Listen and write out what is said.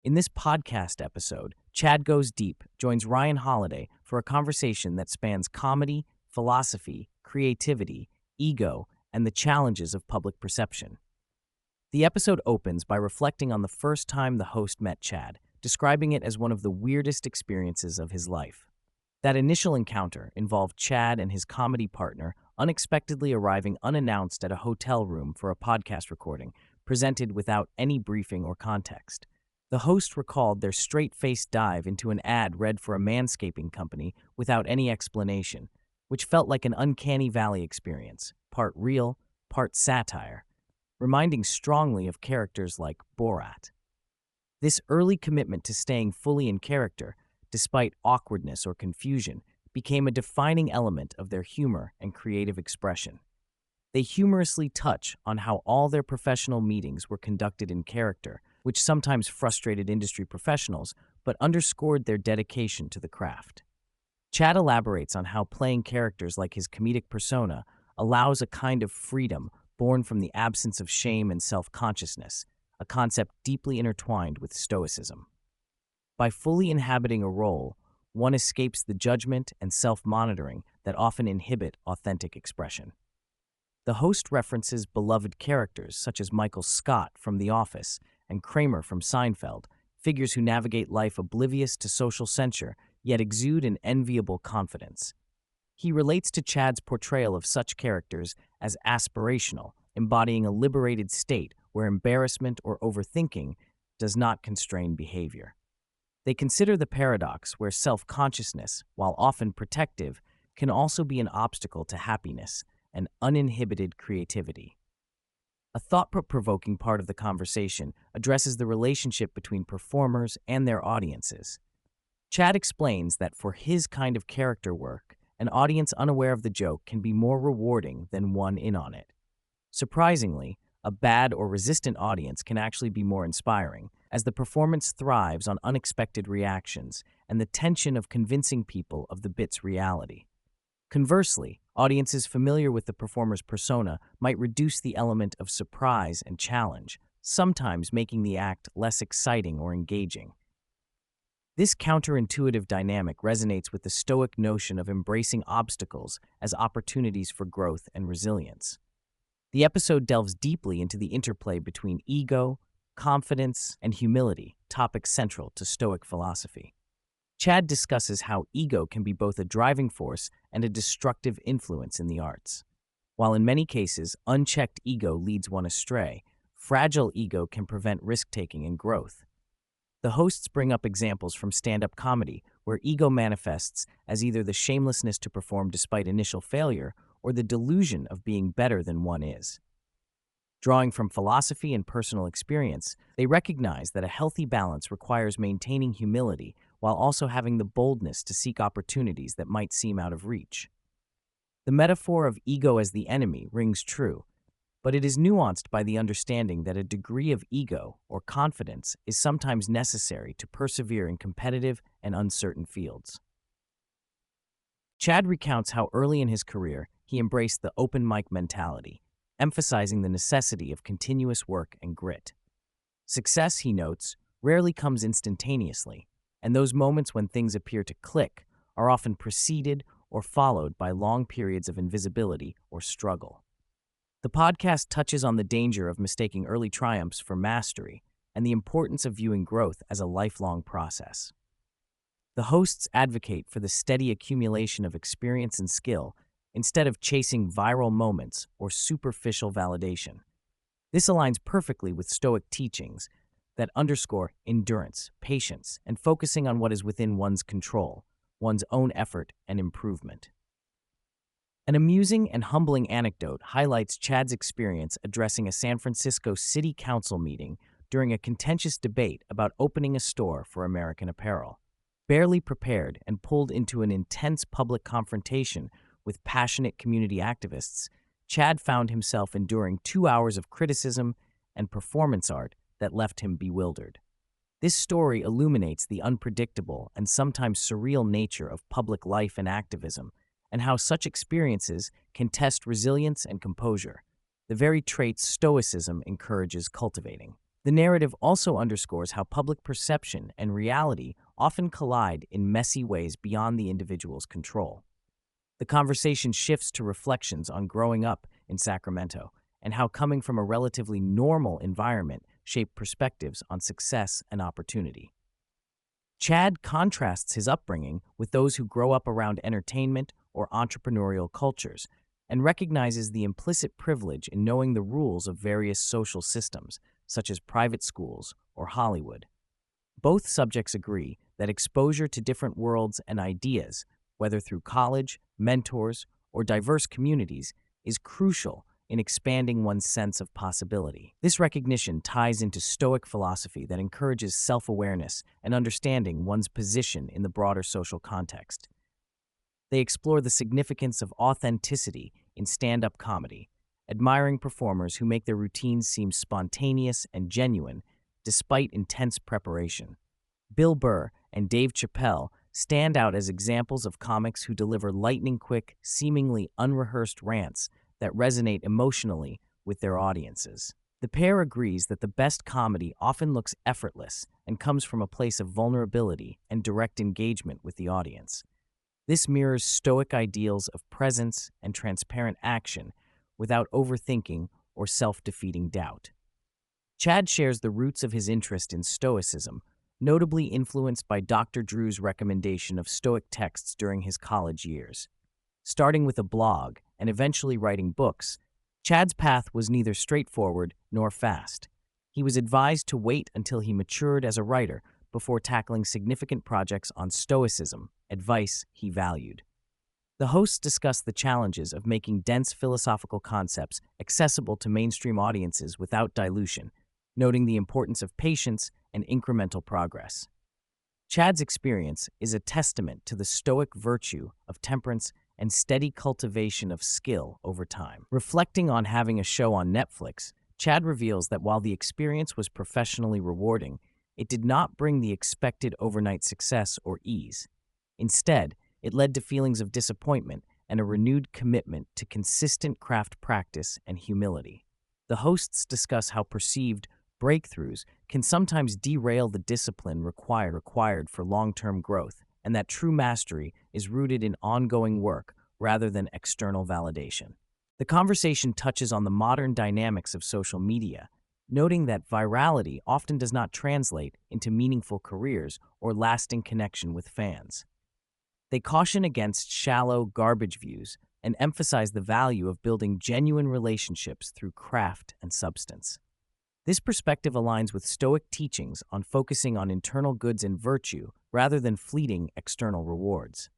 In this podcast episode, Chad Goes Deep joins Ryan Holiday for a conversation that spans comedy, philosophy, creativity, ego, and the challenges of public perception. The episode opens by reflecting on the first time the host met Chad, describing it as one of the weirdest experiences of his life. That initial encounter involved Chad and his comedy partner unexpectedly arriving unannounced at a hotel room for a podcast recording, presented without any briefing or context. The host recalled their straight-faced dive into an ad read for a manscaping company without any explanation, which felt like an uncanny valley experience, part real, part satire, reminding strongly of characters like Borat. This early commitment to staying fully in character, despite awkwardness or confusion, became a defining element of their humor and creative expression. They humorously touch on how all their professional meetings were conducted in character, which sometimes frustrated industry professionals but underscored their dedication to the craft. Chad elaborates on how playing characters like his comedic persona allows a kind of freedom born from the absence of shame and self-consciousness, a concept deeply intertwined with Stoicism. By fully inhabiting a role, one escapes the judgment and self-monitoring that often inhibit authentic expression. The host references beloved characters such as Michael Scott from The Office and Kramer from Seinfeld, figures who navigate life oblivious to social censure yet exude an enviable confidence. He relates to Chad's portrayal of such characters as aspirational, embodying a liberated state where embarrassment or overthinking does not constrain behavior. They consider the paradox where self-consciousness, while often protective, can also be an obstacle to happiness and uninhibited creativity. A thought-provoking part of the conversation addresses the relationship between performers and their audiences. Chad explains that for his kind of character work, an audience unaware of the joke can be more rewarding than one in on it. Surprisingly, a bad or resistant audience can actually be more inspiring, as the performance thrives on unexpected reactions and the tension of convincing people of the bit's reality. Conversely, audiences familiar with the performer's persona might reduce the element of surprise and challenge, sometimes making the act less exciting or engaging. This counterintuitive dynamic resonates with the Stoic notion of embracing obstacles as opportunities for growth and resilience. The episode delves deeply into the interplay between ego, confidence, and humility, topics central to Stoic philosophy. Chad discusses how ego can be both a driving force and a destructive influence in the arts. While in many cases, unchecked ego leads one astray, fragile ego can prevent risk-taking and growth. The hosts bring up examples from stand-up comedy, where ego manifests as either the shamelessness to perform despite initial failure or the delusion of being better than one is. Drawing from philosophy and personal experience, they recognize that a healthy balance requires maintaining humility while also having the boldness to seek opportunities that might seem out of reach. The metaphor of ego as the enemy rings true, but it is nuanced by the understanding that a degree of ego or confidence is sometimes necessary to persevere in competitive and uncertain fields. Chad recounts how early in his career he embraced the open mic mentality, emphasizing the necessity of continuous work and grit. Success, he notes, rarely comes instantaneously, and those moments when things appear to click are often preceded or followed by long periods of invisibility or struggle. The podcast touches on the danger of mistaking early triumphs for mastery and the importance of viewing growth as a lifelong process. The hosts advocate for the steady accumulation of experience and skill instead of chasing viral moments or superficial validation. This aligns perfectly with Stoic teachings that underscore endurance, patience, and focusing on what is within one's control, one's own effort and improvement. An amusing and humbling anecdote highlights Chad's experience addressing a San Francisco City Council meeting during a contentious debate about opening a store for American Apparel. Barely prepared and pulled into an intense public confrontation with passionate community activists, Chad found himself enduring 2 hours of criticism and performance art that left him bewildered. This story illuminates the unpredictable and sometimes surreal nature of public life and activism, and how such experiences can test resilience and composure, the very traits Stoicism encourages cultivating. The narrative also underscores how public perception and reality often collide in messy ways beyond the individual's control. The conversation shifts to reflections on growing up in Sacramento and how coming from a relatively normal environment shaped perspectives on success and opportunity. Chad contrasts his upbringing with those who grow up around entertainment or entrepreneurial cultures and recognizes the implicit privilege in knowing the rules of various social systems, such as private schools or Hollywood. Both subjects agree that exposure to different worlds and ideas, whether through college, mentors, or diverse communities, is crucial in expanding one's sense of possibility. This recognition ties into Stoic philosophy that encourages self-awareness and understanding one's position in the broader social context. They explore the significance of authenticity in stand-up comedy, admiring performers who make their routines seem spontaneous and genuine despite intense preparation. Bill Burr and Dave Chappelle stand out as examples of comics who deliver lightning-quick, seemingly unrehearsed rants that resonate emotionally with their audiences. The pair agrees that the best comedy often looks effortless and comes from a place of vulnerability and direct engagement with the audience. This mirrors Stoic ideals of presence and transparent action without overthinking or self-defeating doubt. Chad shares the roots of his interest in Stoicism, notably influenced by Dr. Drew's recommendation of Stoic texts during his college years. Starting with a blog and eventually writing books, Chad's path was neither straightforward nor fast. He was advised to wait until he matured as a writer before tackling significant projects on Stoicism, advice he valued. The hosts discuss the challenges of making dense philosophical concepts accessible to mainstream audiences without dilution, noting the importance of patience and incremental progress. Chad's experience is a testament to the Stoic virtue of temperance and steady cultivation of skill over time. Reflecting on having a show on Netflix, Chad reveals that while the experience was professionally rewarding, it did not bring the expected overnight success or ease. Instead, it led to feelings of disappointment and a renewed commitment to consistent craft practice and humility. The hosts discuss how perceived breakthroughs can sometimes derail the discipline required for long-term growth, and that true mastery is rooted in ongoing work rather than external validation. The conversation touches on the modern dynamics of social media, noting that virality often does not translate into meaningful careers or lasting connection with fans. They caution against shallow garbage views and emphasize the value of building genuine relationships through craft and substance. This perspective aligns with Stoic teachings on focusing on internal goods and virtue rather than fleeting external rewards.